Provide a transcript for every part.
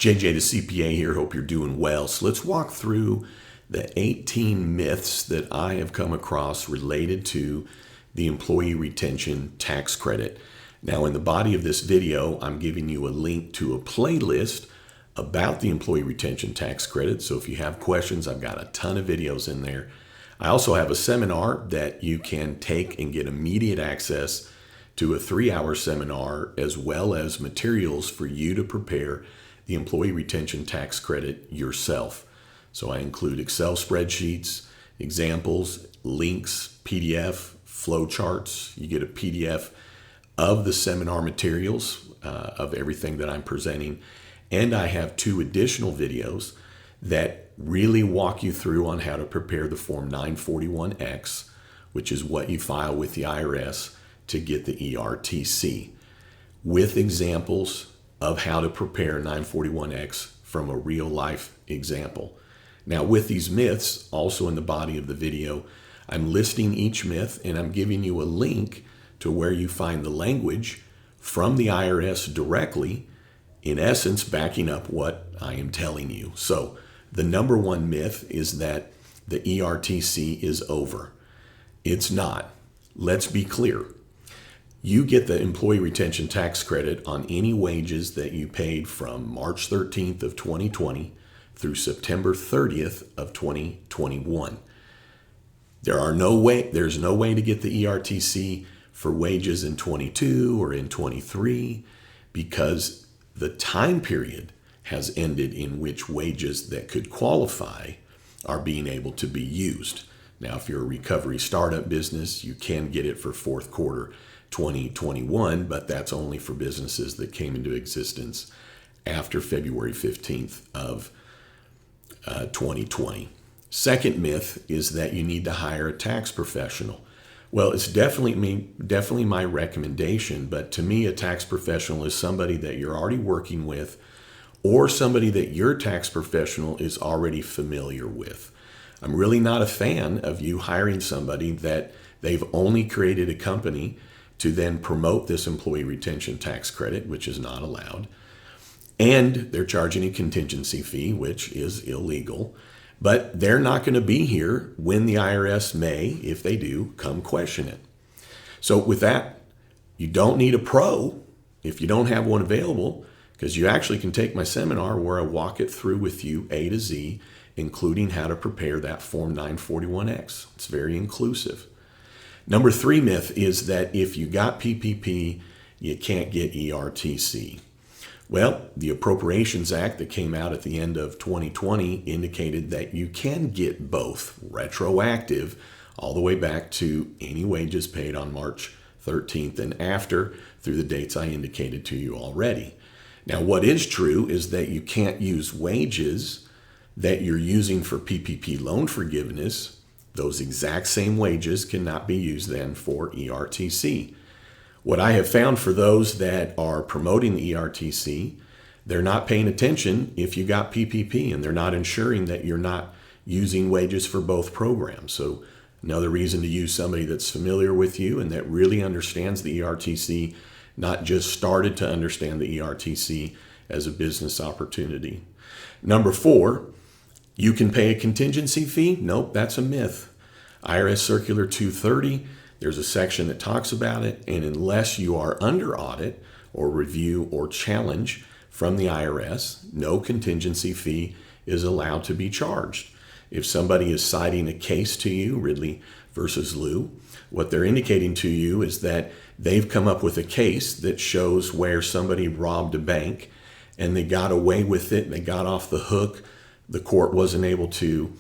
JJ the CPA here. Hope you're doing well. So let's walk through the 18 myths that I have come across related to the employee retention tax credit. Now, in the body of this video, I'm giving you a link to a playlist about the employee retention tax credit. So if you have questions, I've got a ton of videos in there. I also have a seminar that you can take and get immediate access to, a 3-hour seminar, as well as materials for you to prepare the employee retention tax credit yourself. So I include Excel spreadsheets, examples, links, PDF, flowcharts. You get a PDF of the seminar materials, of everything that I'm presenting. And I have 2 additional videos that really walk you through on how to prepare the Form 941X, which is what you file with the IRS to get the ERTC, with examples of how to prepare 941X from a real life example. Now, with these myths, also in the body of the video, I'm listing each myth and I'm giving you a link to where you find the language from the IRS directly, in essence, backing up what I am telling you. So the number one myth is that the ERTC is over. It's not. Let's be clear. You get the employee retention tax credit on any wages that you paid from March 13th of 2020 through September 30th of 2021. There's no way to get the ERTC for wages in 22 or in 23, because the time period has ended in which wages that could qualify are being able to be used. Now, if you're a recovery startup business, you can get it for fourth quarter 2021, but that's only for businesses that came into existence after February 15th of 2020. Second myth is that you need to hire a tax professional. Well, it's definitely my recommendation, but to me, a tax professional is somebody that you're already working with, or somebody that your tax professional is already familiar with. I'm really not a fan of you hiring somebody that they've only created a company to then promote this employee retention tax credit, which is not allowed. And they're charging a contingency fee, which is illegal. But they're not going to be here when the IRS may, if they do, come question it. So with that, you don't need a pro if you don't have one available, because you actually can take my seminar where I walk it through with you A to Z, including how to prepare that Form 941X. It's very inclusive. Number 3 myth is that if you got PPP, you can't get ERTC. Well, the Appropriations Act that came out at the end of 2020 indicated that you can get both, retroactive all the way back to any wages paid on March 13th and after, through the dates I indicated to you already. Now, what is true is that you can't use wages that you're using for PPP loan forgiveness. Those exact same wages cannot be used then for ERTC. What I have found for those that are promoting the ERTC, they're not paying attention if you got PPP, and they're not ensuring that you're not using wages for both programs. So another reason to use somebody that's familiar with you and that really understands the ERTC, not just started to understand the ERTC as a business opportunity. Number 4, you can pay a contingency fee. Nope, that's a myth. IRS Circular 230, there's a section that talks about it, and unless you are under audit or review or challenge from the IRS, no contingency fee is allowed to be charged. If somebody is citing a case to you, Ridley versus Liu, what they're indicating to you is that they've come up with a case that shows where somebody robbed a bank and they got away with it, they got off the hook, the court wasn't able to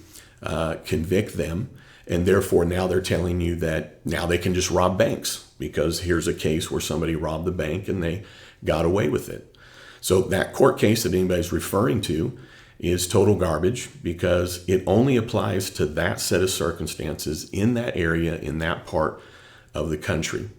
convict them, and therefore now they're telling you that now they can just rob banks because here's a case where somebody robbed the bank and they got away with it. So that court case that anybody's referring to is total garbage, because it only applies to that set of circumstances in that area, in that part of the country.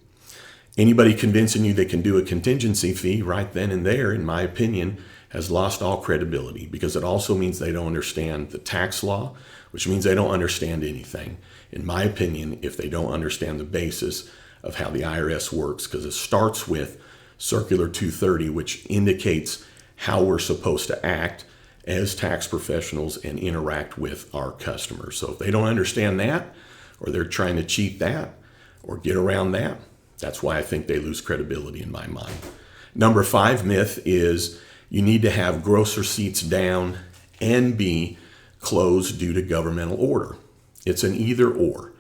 Anybody convincing you they can do a contingency fee right then and there, in my opinion, has lost all credibility, because it also means they don't understand the tax law, which means they don't understand anything, in my opinion, if they don't understand the basis of how the IRS works, because it starts with Circular 230, which indicates how we're supposed to act as tax professionals and interact with our customers. So if they don't understand that, or they're trying to cheat that, or get around that, that's why I think they lose credibility in my mind. Number 5 myth is you need to have gross receipts down and be closed due to governmental order. It's an either or.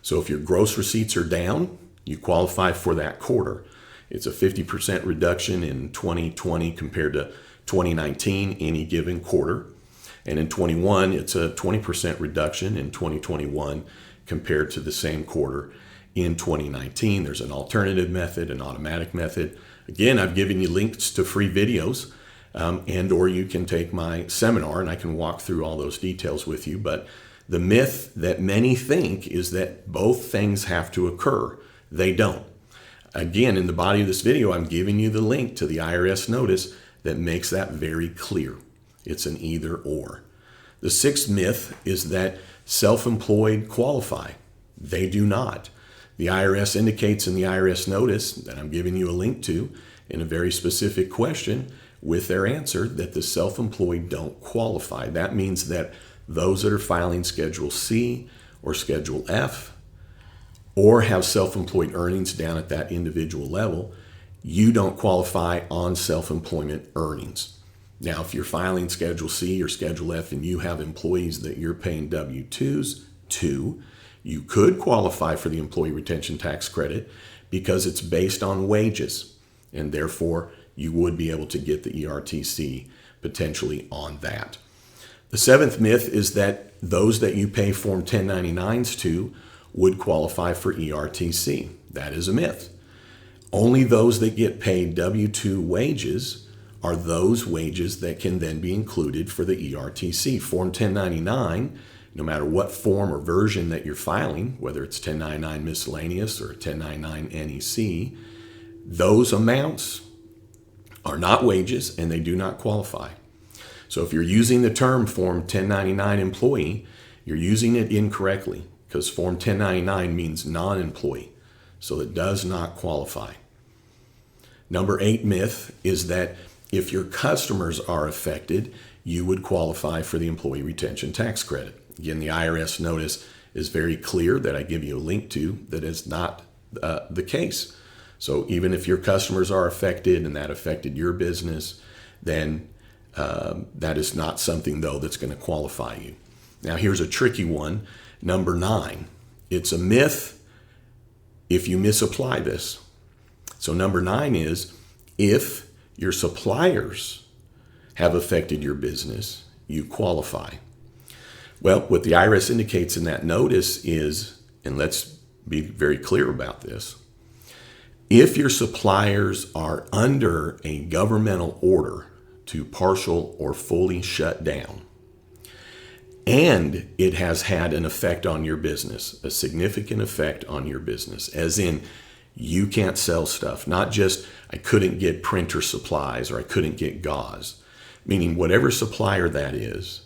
So if your gross receipts are down, you qualify for that quarter. It's a 50% reduction in 2020 compared to 2019, any given quarter. And in 21, it's a 20% reduction in 2021 compared to the same quarter in 2019. There's an alternative method, an automatic method. Again, I've given you links to free videos, and or you can take my seminar and I can walk through all those details with you. But the myth that many think is that both things have to occur. They don't. Again, in the body of this video, I'm giving you the link to the IRS notice that makes that very clear. It's an either or. The 6th myth is that self-employed qualify. They do not. The IRS indicates in the IRS notice that I'm giving you a link to in a very specific question with their answer that the self-employed don't qualify. That means that those that are filing Schedule C or Schedule F or have self-employed earnings down at that individual level, you don't qualify on self-employment earnings. Now, if you're filing Schedule C or Schedule F and you have employees that you're paying W-2s to, you could qualify for the employee retention tax credit because it's based on wages, and therefore you would be able to get the ERTC potentially on that. The 7th myth is that those that you pay Form 1099s to would qualify for ERTC. That is a myth. Only those that get paid W-2 wages are those wages that can then be included for the ERTC. Form 1099, no matter what form or version that you're filing, whether it's 1099 miscellaneous or 1099 NEC, those amounts are not wages and they do not qualify. So if you're using the term Form 1099 employee, you're using it incorrectly because Form 1099 means non-employee. So it does not qualify. Number 8 myth is that if your customers are affected, you would qualify for the employee retention tax credit. Again, the IRS notice is very clear that I give you a link to that is not the case. So even if your customers are affected and that affected your business, then that is not something, though, that's going to qualify you. Now, here's a tricky one. Number 9, it's a myth if you misapply this. So number 9 is if your suppliers have affected your business, you qualify. Well, what the IRS indicates in that notice is, and let's be very clear about this, if your suppliers are under a governmental order to partial or fully shut down, and it has had an effect on your business, a significant effect on your business, as in you can't sell stuff, not just I couldn't get printer supplies or I couldn't get gauze, meaning whatever supplier that is,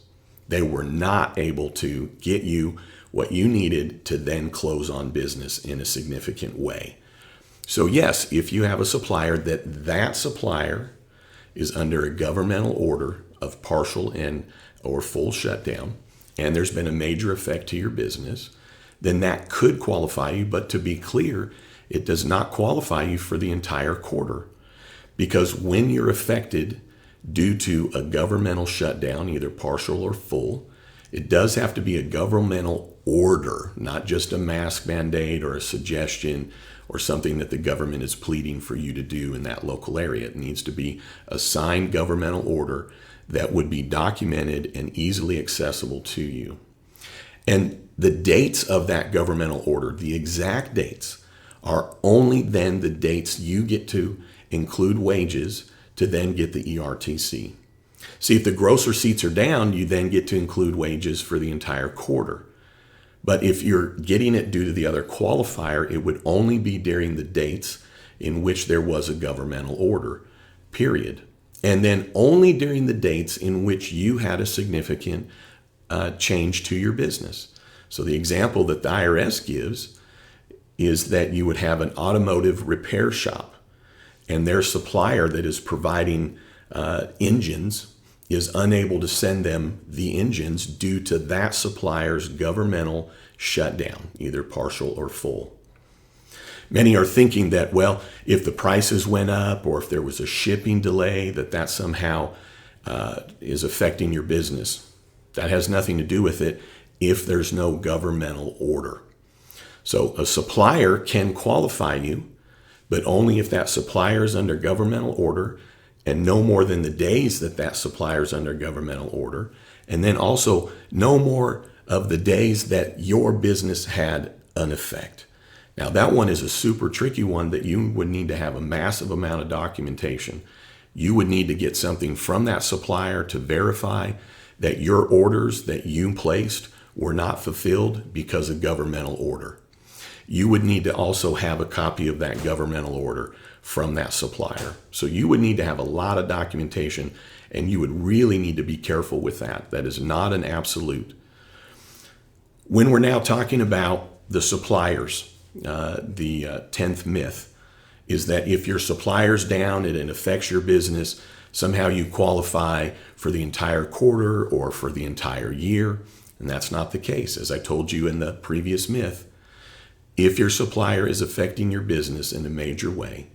they were not able to get you what you needed to then close on business in a significant way. So yes, if you have a supplier that supplier is under a governmental order of partial and or full shutdown, and there's been a major effect to your business, then that could qualify you. But to be clear, it does not qualify you for the entire quarter. Because when you're affected due to a governmental shutdown, either partial or full, it does have to be a governmental order, not just a mask mandate or a suggestion or something that the government is pleading for you to do in that local area. It needs to be a signed governmental order that would be documented and easily accessible to you. And the dates of that governmental order, the exact dates, are only then the dates you get to include wages to then get the ERTC. See, if the gross receipts are down, you then get to include wages for the entire quarter. But if you're getting it due to the other qualifier, it would only be during the dates in which there was a governmental order, period. And then only during the dates in which you had a significant change to your business. So the example that the IRS gives is that you would have an automotive repair shop and their supplier that is providing engines is unable to send them the engines due to that supplier's governmental shutdown, either partial or full. Many are thinking that, well, if the prices went up or if there was a shipping delay, that somehow is affecting your business. That has nothing to do with it if there's no governmental order. So a supplier can qualify you, but only if that supplier is under governmental order and no more than the days that supplier is under governmental order, and then also no more of the days that your business had an effect. Now that one is a super tricky one that you would need to have a massive amount of documentation. You would need to get something from that supplier to verify that your orders that you placed were not fulfilled because of governmental order. You would need to also have a copy of that governmental order from that supplier. So you would need to have a lot of documentation, and you would really need to be careful with that. That is not an absolute. When we're now talking about the suppliers, the 10th myth is that if your supplier's down and it affects your business, somehow you qualify for the entire quarter or for the entire year. And that's not the case. As I told you in the previous myth, if your supplier is affecting your business in a major way,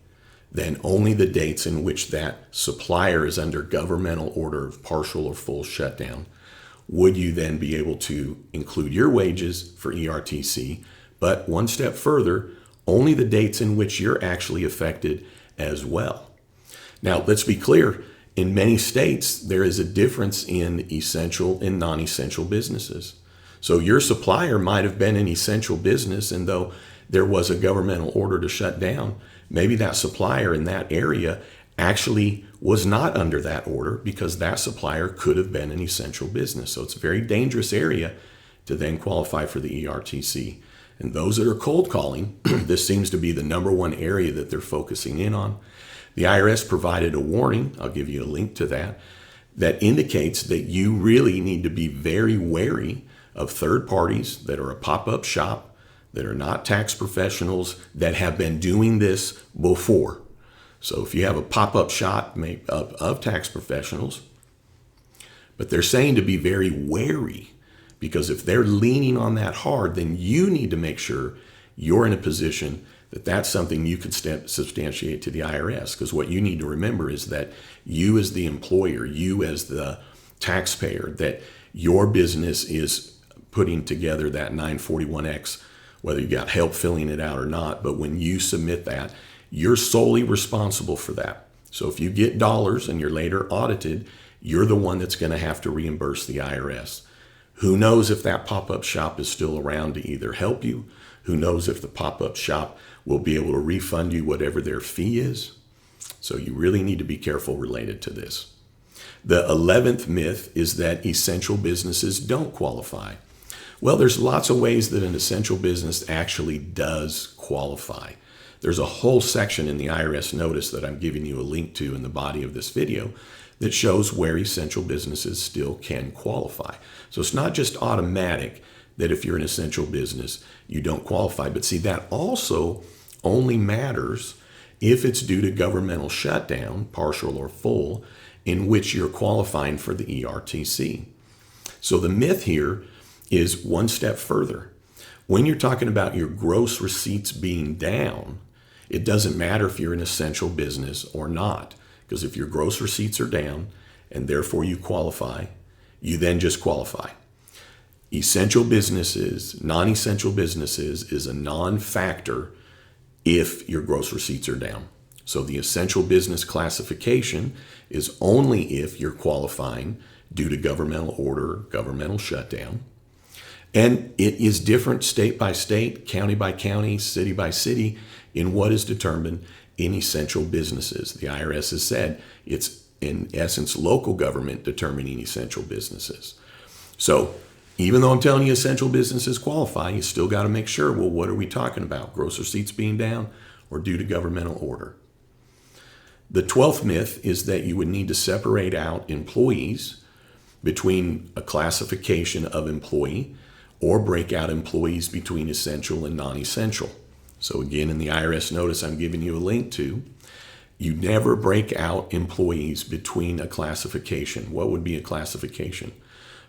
then only the dates in which that supplier is under governmental order of partial or full shutdown would you then be able to include your wages for ERTC. But one step further, only the dates in which you're actually affected as well. Now, let's be clear. In many states, there is a difference in essential and non-essential businesses. So your supplier might have been an essential business, and though there was a governmental order to shut down, maybe that supplier in that area actually was not under that order because that supplier could have been an essential business. So it's a very dangerous area to then qualify for the ERTC. And those that are cold calling, this seems to be the number one area that they're focusing in on. The IRS provided a warning, I'll give you a link to that, that indicates that you really need to be very wary of third parties that are a pop-up shop, that are not tax professionals, that have been doing this before. So if you have a pop-up shop of tax professionals, but they're saying to be very wary, because if they're leaning on that hard, then you need to make sure you're in a position that that's something you can substantiate to the IRS. Because what you need to remember is that you as the employer, you as the taxpayer, that your business is putting together that 941X, whether you got help filling it out or not. But when you submit that, you're solely responsible for that. So if you get dollars and you're later audited, you're the one that's going to have to reimburse the IRS. Who knows if that pop-up shop is still around to either help you? Who knows if the pop-up shop will be able to refund you whatever their fee is? So you really need to be careful related to this. The 11th myth is that essential businesses don't qualify. Well, there's lots of ways that an essential business actually does qualify. There's a whole section in the IRS notice that I'm giving you a link to in the body of this video that shows where essential businesses still can qualify. So it's not just automatic that if you're an essential business, you don't qualify. But see, that also only matters if it's due to governmental shutdown, partial or full, in which you're qualifying for the ERTC. So the myth here is one step further. When you're talking about your gross receipts being down, it doesn't matter if you're an essential business or not. Because if your gross receipts are down and therefore you qualify, you then just qualify. Essential businesses, non-essential businesses is a non-factor if your gross receipts are down. So the essential business classification is only if you're qualifying due to governmental order, governmental shutdown. And it is different state by state, county by county, city by city in what is determined in essential businesses. The IRS has said it's in essence local government determining essential businesses. So even though I'm telling you essential businesses qualify, you still got to make sure, well, what are we talking about? Gross receipts being down or due to governmental order? The 12th myth is that you would need to separate out employees between a classification of employee or break out employees between essential and non-essential. So again, in the IRS notice I'm giving you a link to, You never break out employees between a classification. What would be a classification?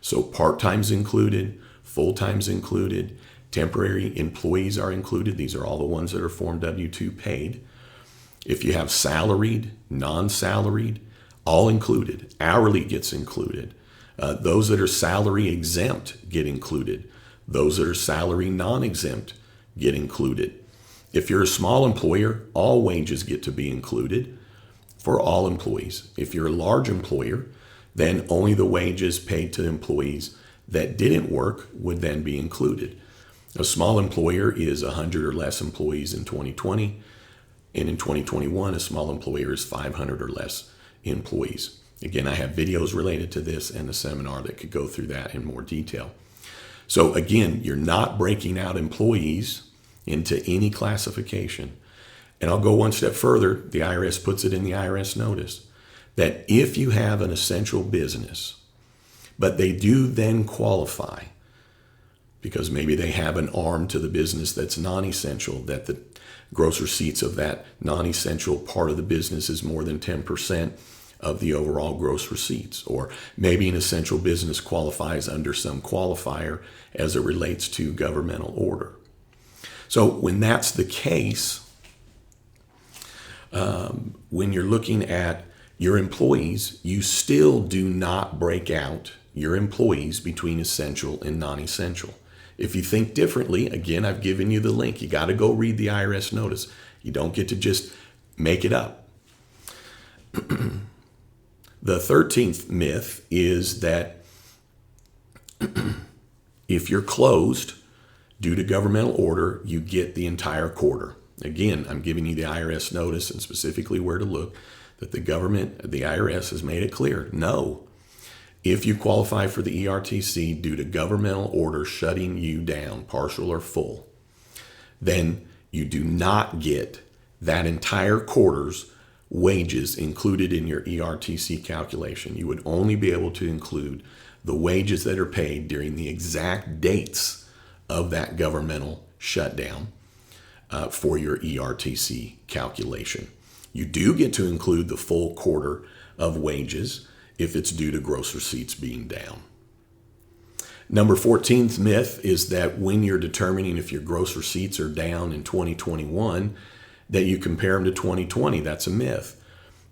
So part-time's included, full-time's included, temporary employees are included. These are all the ones that are Form W-2 paid. If you have salaried, non-salaried, all included. Hourly gets included. Those that are salary exempt get included. Those that are salary non-exempt get included. If you're a small employer, all wages get to be included for all employees. If you're a large employer, then only the wages paid to employees that didn't work would then be included. A small employer is 100 or less employees in 2020, and in 2021, a small employer is 500 or less employees. Again, I have videos related to this and a seminar that could go through that in more detail. So again, you're not breaking out employees into any classification. And I'll go one step further. The IRS puts it in the IRS notice that if you have an essential business, but they do then qualify because maybe they have an arm to the business that's non-essential, that the gross receipts of that non-essential part of the business is more than 10% of the overall gross receipts, or maybe an essential business qualifies under some qualifier as it relates to governmental order. So when that's the case, when you're looking at your employees, you still do not break out your employees between essential and non-essential. If you think differently, again, I've given you the link. You got to go read the IRS notice. You don't get to just make it up. The 13th myth is that if you're closed due to governmental order, you get the entire quarter. Again, I'm giving you the IRS notice and specifically where to look, that the government, the IRS has made it clear. No. If you qualify for the ERTC due to governmental order shutting you down, partial or full, then you do not get that entire quarter's wages included in your ERTC calculation. You would only be able to include the wages that are paid during the exact dates of that governmental shutdown for your ERTC calculation. You do get to include the full quarter of wages if it's due to gross receipts being down. Number 14th myth is that when you're determining if your gross receipts are down in 2021, that you compare them to 2020. That's a myth.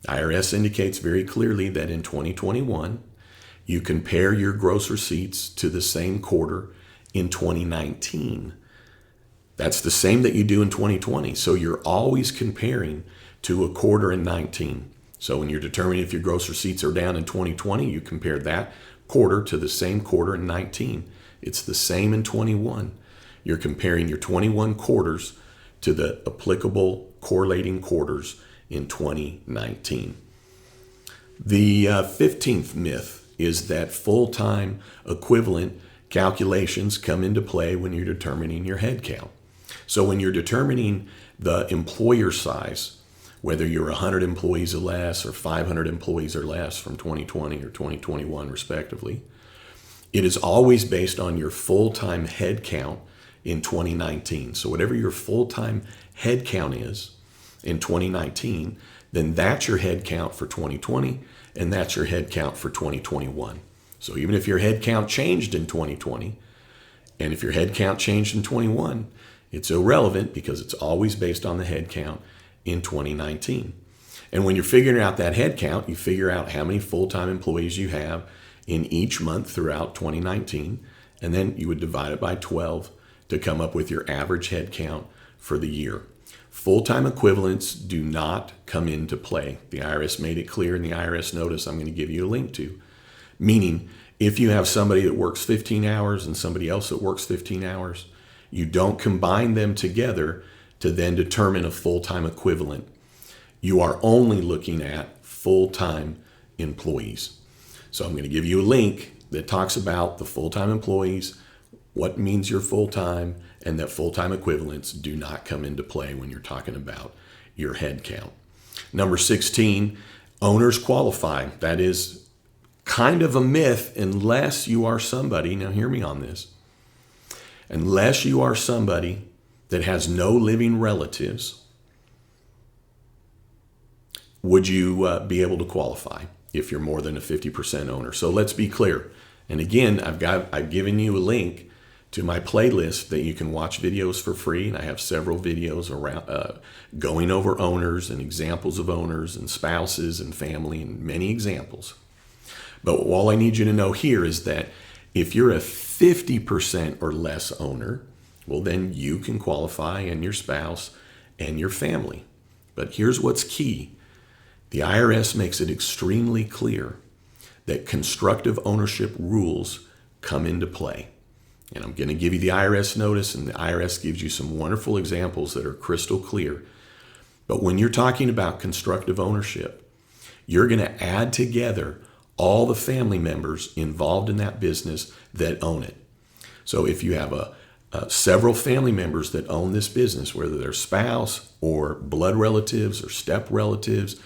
IRS indicates very clearly that in 2021, you compare your gross receipts to the same quarter in 2019. That's the same that you do in 2020. So you're always comparing to a quarter in 19. So when you're determining if your gross receipts are down in 2020, you compare that quarter to the same quarter in 19. It's the same in 21. You're comparing your 21 quarters to the applicable correlating quarters in 2019. The 15th myth is that full-time equivalent calculations come into play when you're determining your head count. So when you're determining the employer size, whether you're 100 employees or less or 500 employees or less from 2020 or 2021 respectively, it is always based on your full-time head count in 2019. So whatever your full-time head count is in 2019, then that's your head count for 2020 and that's your head count for 2021. So even if your head count changed in 2020 and if your head count changed in 21, it's irrelevant because it's always based on the head count in 2019. And when you're figuring out that head count, you figure out how many full-time employees you have in each month throughout 2019, and then you would divide it by 12 to come up with your average head count for the year. Full-time equivalents do not come into play. The IRS made it clear in the IRS notice I'm going to give you a link to. Meaning, if you have somebody that works 15 hours and somebody else that works 15 hours, you don't combine them together to then determine a full-time equivalent. You are only looking at full-time employees. So I'm going to give you a link that talks about the full-time employees, what means you're full-time, and that full-time equivalents do not come into play when you're talking about your head count. Number 16, owners qualify. That is kind of a myth unless you are somebody, now hear me on this, unless you are somebody that has no living relatives would you be able to qualify if you're more than a 50% owner? So let's be clear. And again, I've given you a link to my playlist that you can watch videos for free. And I have several videos around going over owners and examples of owners and spouses and family and many examples. But all I need you to know here is that if you're a 50% or less owner, well, then you can qualify, and your spouse and your family. But here's what's key. The IRS makes it extremely clear that constructive ownership rules come into play. And I'm going to give you the IRS notice, and the IRS gives you some wonderful examples that are crystal clear. But when you're talking about constructive ownership, you're going to add together all the family members involved in that business that own it. So if you have several family members that own this business, whether they're spouse or blood relatives or step relatives,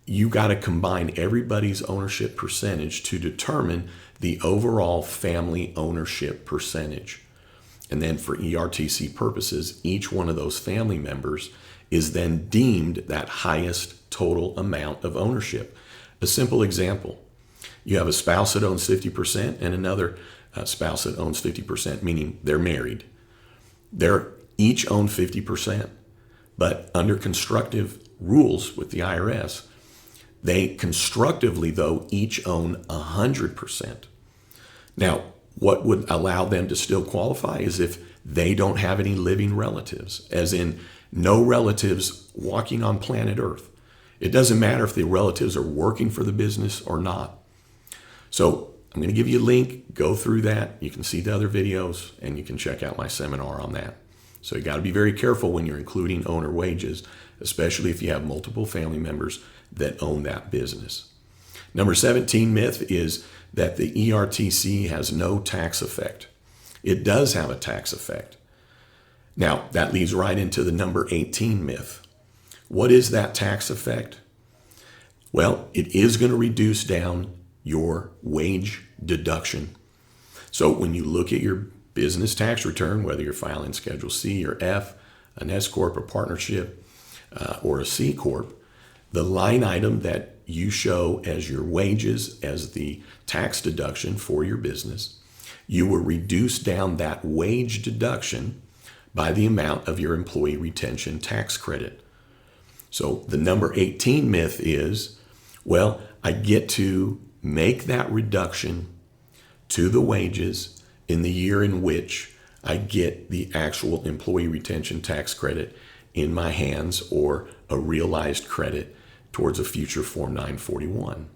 you got to combine everybody's ownership percentage to determine the overall family ownership percentage. And then for ERTC purposes, each one of those family members is then deemed that highest total amount of ownership. A simple example, you have a spouse that owns 50% and another spouse that owns 50%, meaning they're married. They're each own 50%, but under constructive rules with the IRS, they constructively, though, each own 100%. Now, what would allow them to still qualify is if they don't have any living relatives, as in no relatives walking on planet Earth. It doesn't matter if the relatives are working for the business or not. So I'm going to give you a link, go through that. You can see the other videos, and you can check out my seminar on that. So you got to be very careful when you're including owner wages, especially if you have multiple family members that own that business. Number 17 myth is that the ERTC has no tax effect. It does have a tax effect. Now, that leads right into the number 18 myth. What is that tax effect? Well, it is going to reduce down your wage deduction. So when you look at your business tax return, whether you're filing Schedule C or F, an S Corp, a partnership, or a C Corp, the line item that you show as your wages as the tax deduction for your business, you will reduce down that wage deduction by the amount of your employee retention tax credit. So the number 18 myth is, well, I get to make that reduction to the wages in the year in which I get the actual employee retention tax credit in my hands, or a realized credit towards a future Form 941.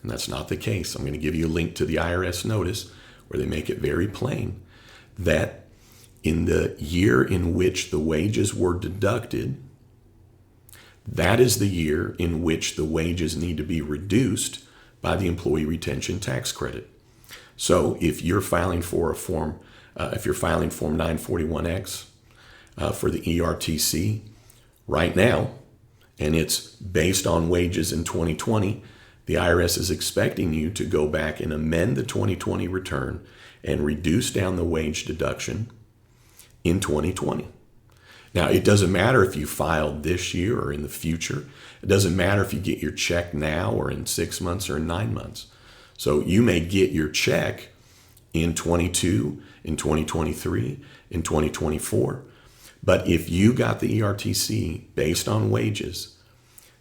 And that's not the case. I'm going to give you a link to the IRS notice where they make it very plain that in the year in which the wages were deducted, that is the year in which the wages need to be reduced by the employee retention tax credit. So if you're filing for a form, if you're filing Form 941X for the ERTC right now, and it's based on wages in 2020, the IRS is expecting you to go back and amend the 2020 return and reduce down the wage deduction in 2020. Now, it doesn't matter if you filed this year or in the future. It doesn't matter if you get your check now or in 6 months or in 9 months. So you may get your check in 22, in 2023, in 2024. But if you got the ERTC based on wages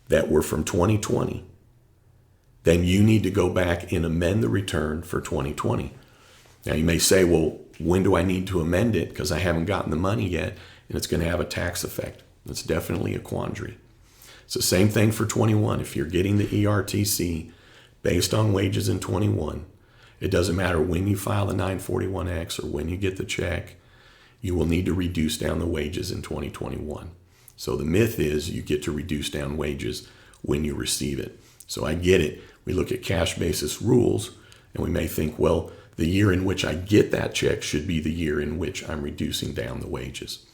that were from 2020, then you need to go back and amend the return for 2020. Now you may say, well, when do I need to amend it? Because I haven't gotten the money yet, and it's going to have a tax effect. That's definitely a quandary. It's the same thing for 21. If you're getting the ERTC based on wages in 21, it doesn't matter when you file the 941X or when you get the check, you will need to reduce down the wages in 2021. So the myth is you get to reduce down wages when you receive it. So I get it. We look at cash basis rules, and we may think, well, the year in which I get that check should be the year in which I'm reducing down the wages.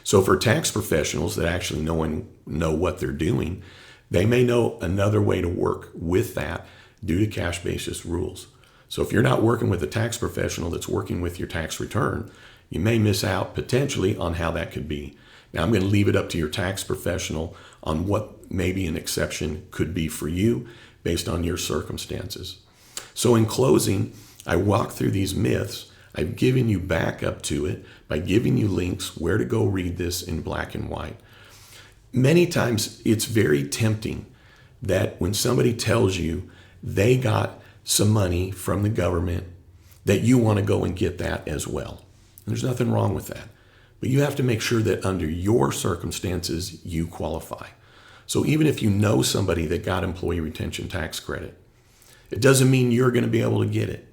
So for tax professionals that actually know what they're doing, they may know another way to work with that due to cash basis rules. So if you're not working with a tax professional that's working with your tax return, you may miss out potentially on how that could be. Now, I'm going to leave it up to your tax professional on what maybe an exception could be for you based on your circumstances. So in closing, I walk through these myths. I've given you backup to it by giving you links where to go read this in black and white. Many times it's very tempting that when somebody tells you they got some money from the government, that you want to go and get that as well. And there's nothing wrong with that. But you have to make sure that under your circumstances, you qualify. So even if you know somebody that got employee retention tax credit, it doesn't mean you're going to be able to get it.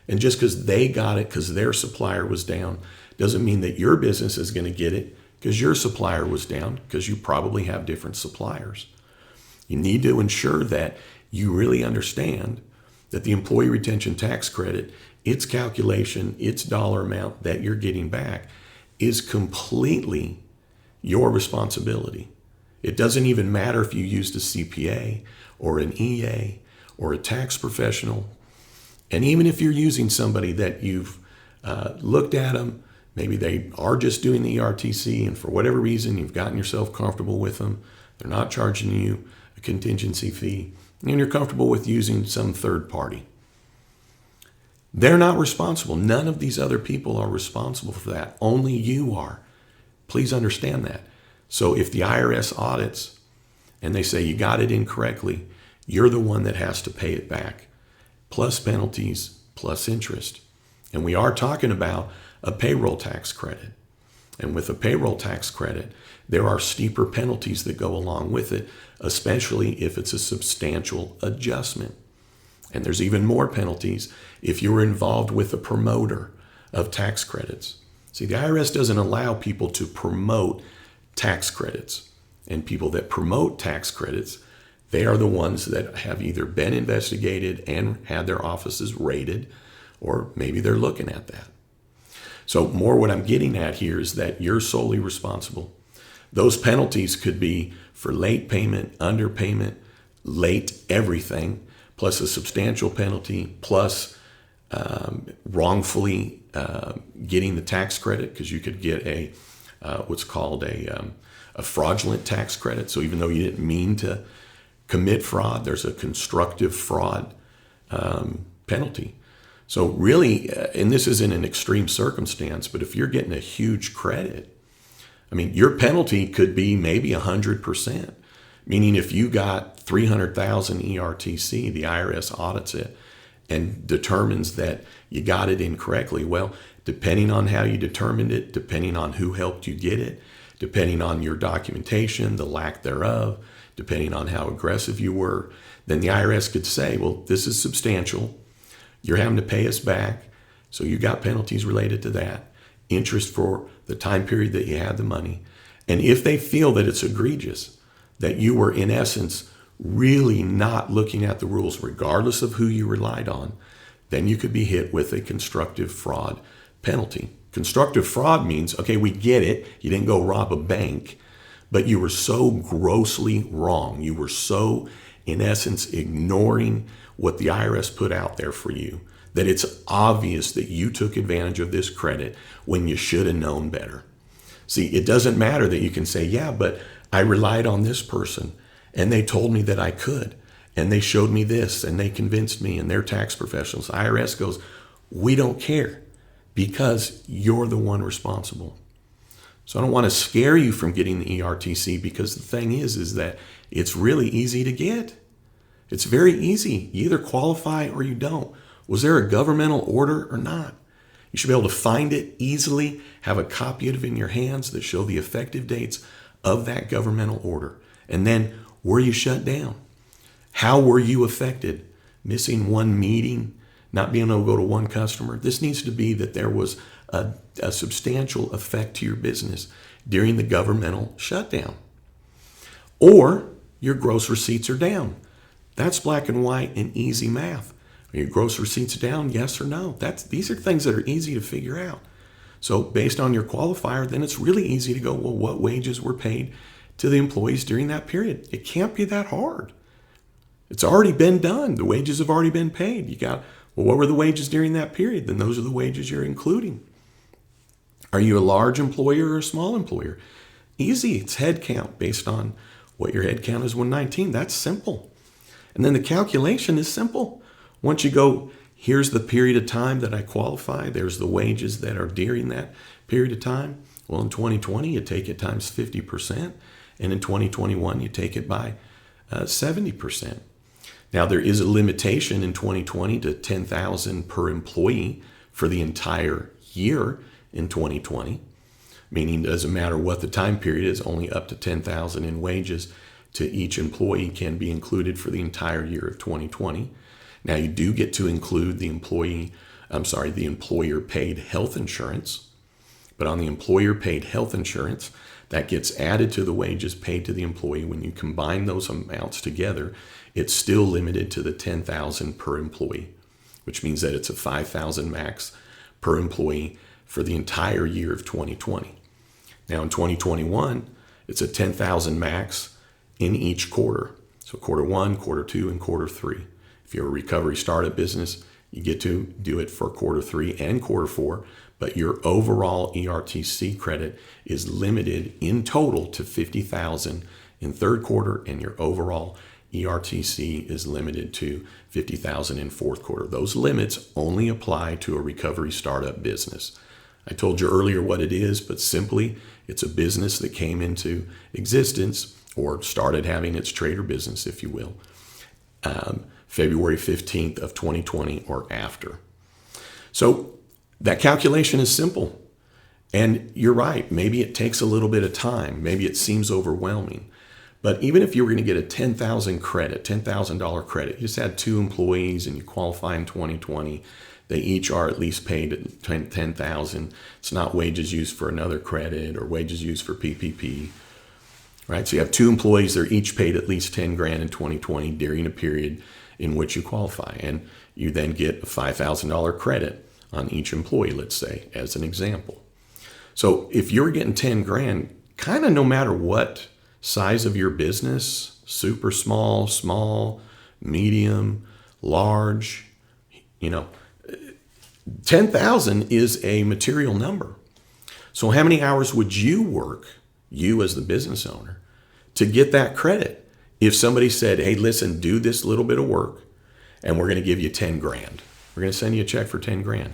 And just because they got it because their supplier was down, doesn't mean that your business is going to get it because your supplier was down, because you probably have different suppliers. You need to ensure that you really understand that the employee retention tax credit, its calculation, its dollar amount that you're getting back is completely your responsibility. It doesn't even matter if you used a CPA or an EA or a tax professional. And even if you're using somebody that you've looked at them, maybe they are just doing the ERTC and for whatever reason you've gotten yourself comfortable with them, they're not charging you a contingency fee, and you're comfortable with using some third party. They're not responsible. None of these other people are responsible for that. Only you are. Please understand that. So if the IRS audits and they say you got it incorrectly, you're the one that has to pay it back, plus penalties, plus interest. And we are talking about a payroll tax credit. And with a payroll tax credit, there are steeper penalties that go along with it, especially if it's a substantial adjustment. And there's even more penalties if you were involved with a promoter of tax credits. See, the IRS doesn't allow people to promote tax credits. And people that promote tax credits, they are the ones that have either been investigated and had their offices raided, or maybe they're looking at that. So more what I'm getting at here is that you're solely responsible. Those penalties could be for late payment, underpayment, late everything, plus a substantial penalty, plus wrongfully getting the tax credit, because you could get a what's called a fraudulent tax credit. So even though you didn't mean to commit fraud, there's a constructive fraud penalty. So really, and this is in an extreme circumstance, but if you're getting a huge credit, I mean, your penalty could be maybe 100%, meaning if you got 300,000 ERTC, the IRS audits it and determines that you got it incorrectly. Well, depending on how you determined it, depending on who helped you get it, depending on your documentation, the lack thereof, depending on how aggressive you were, then the IRS could say, well, this is substantial. You're having to pay us back. So you got penalties related to that, interest for the time period that you had the money. And if they feel that it's egregious, that you were in essence really not looking at the rules, regardless of who you relied on, then you could be hit with a constructive fraud penalty. Constructive fraud means, okay, we get it. You didn't go rob a bank, but you were so grossly wrong. You were so, in essence, ignoring what the IRS put out there for you, that it's obvious that you took advantage of this credit when you should have known better. See, it doesn't matter that you can say, yeah, but I relied on this person and they told me that I could, and they showed me this and they convinced me, and they're tax professionals. IRS goes, we don't care because you're the one responsible. So I don't want to scare you from getting the ERTC, because the thing is that it's really easy to get. It's very easy. You either qualify or you don't. Was there a governmental order or not? You should be able to find it easily, have a copy of it in your hands that show the effective dates of that governmental order. And then, were you shut down? How were you affected? Missing one meeting, not being able to go to one customer? This needs to be that there was a substantial effect to your business during the governmental shutdown. Or your gross receipts are down. That's black and white and easy math. Are your gross receipts down? Yes or no? These are things that are easy to figure out. So based on your qualifier, then it's really easy to go, well, what wages were paid to the employees during that period? It can't be that hard. It's already been done. The wages have already been paid. You got, well, what were the wages during that period? Then those are the wages you're including. Are you a large employer or a small employer? Easy. It's head count based on what your head count is 119. That's simple. And then the calculation is simple. Once you go, here's the period of time that I qualify. There's the wages that are during that period of time. Well, in 2020, you take it times 50%. And in 2021, you take it by 70%. Now, there is a limitation in 2020 to 10,000 per employee for the entire year in 2020, meaning it doesn't matter what the time period is, only up to 10,000 in wages to each employee can be included for the entire year of 2020. Now, you do get to include the employer paid health insurance, but on the employer paid health insurance, that gets added to the wages paid to the employee. When you combine those amounts together, it's still limited to the 10,000 per employee, which means that it's a 5,000 max per employee for the entire year of 2020. Now in 2021, it's a 10,000 max in each quarter. So quarter 1, quarter 2, and quarter 3. If you're a recovery startup business, you get to do it for quarter 3 and quarter 4, but your overall ERTC credit is limited in total to 50,000 in third quarter, and your overall ERTC is limited to 50,000 in fourth quarter. Those limits only apply to a recovery startup business. I told you earlier what it is, but simply it's a business that came into existence or started having its trader business, if you will, February 15th of 2020 or after. So that calculation is simple. And you're right, maybe it takes a little bit of time. Maybe it seems overwhelming. But even if you were going to get a $10,000 credit, you just had 2 employees and you qualify in 2020, they each are at least paid at $10,000. It's not wages used for another credit or wages used for PPP, right? So you have 2 employees, they're each paid at least $10,000 in 2020 during a period in which you qualify. And you then get a $5,000 credit on each employee, let's say, as an example. So if you're getting $10,000, kind of no matter what size of your business, super small, small, medium, large, 10,000 is a material number. So how many hours would you work, you as the business owner, to get that credit? If somebody said, hey, listen, do this little bit of work and we're going to give you $10,000. We're going to send you a check for $10,000.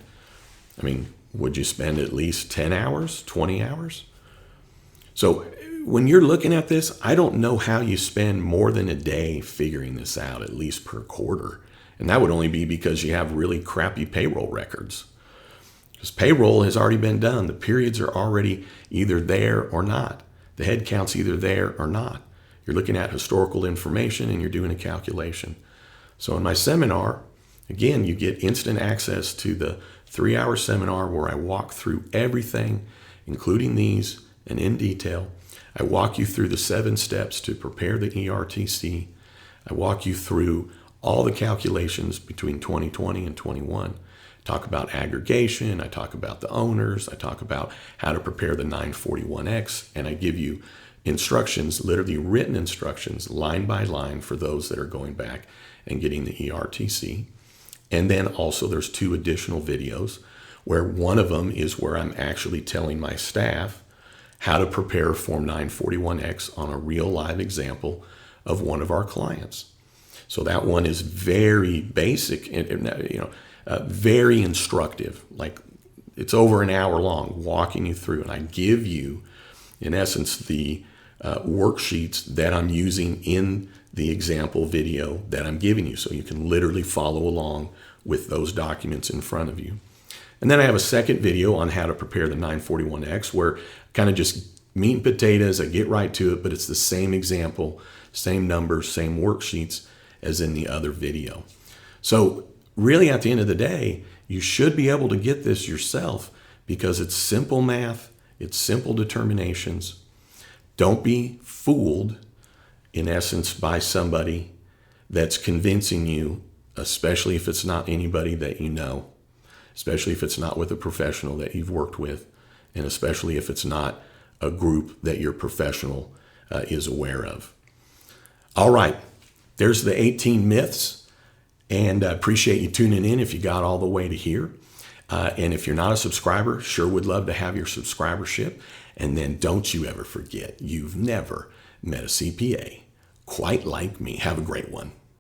I mean, would you spend at least 10 hours, 20 hours? So when you're looking at this, I don't know how you spend more than a day figuring this out, at least per quarter. And that would only be because you have really crappy payroll records. Because payroll has already been done. The periods are already either there or not. The head count's either there or not. You're looking at historical information and you're doing a calculation. So in my seminar, again, you get instant access to the 3-hour seminar where I walk through everything, including these, and in detail. I walk you through the 7 steps to prepare the ERTC. I walk you through all the calculations between 2020 and 21. I talk about aggregation. I talk about the owners. I talk about how to prepare the 941X. And I give you instructions, literally written instructions, line by line for those that are going back and getting the ERTC. And then also there's 2 additional videos where one of them is where I'm actually telling my staff how to prepare Form 941X on a real live example of one of our clients. So that one is very basic and very instructive. Like it's over an hour long walking you through, and I give you, in essence, the worksheets that I'm using in the example video that I'm giving you, so you can literally follow along with those documents in front of you. And then I have a second video on how to prepare the 941X where kind of just meat and potatoes, I get right to it, but it's the same example, same numbers, same worksheets as in the other video. So really at the end of the day, you should be able to get this yourself because it's simple math, it's simple determinations. Don't be fooled, in essence, by somebody that's convincing you, especially if it's not anybody that you know, especially if it's not with a professional that you've worked with, and especially if it's not a group that your professional is aware of. All right, there's the 18 myths, and I appreciate you tuning in if you got all the way to here. And if you're not a subscriber, sure would love to have your subscribership. And then don't you ever forget, you've never met a CPA quite like me. Have a great one.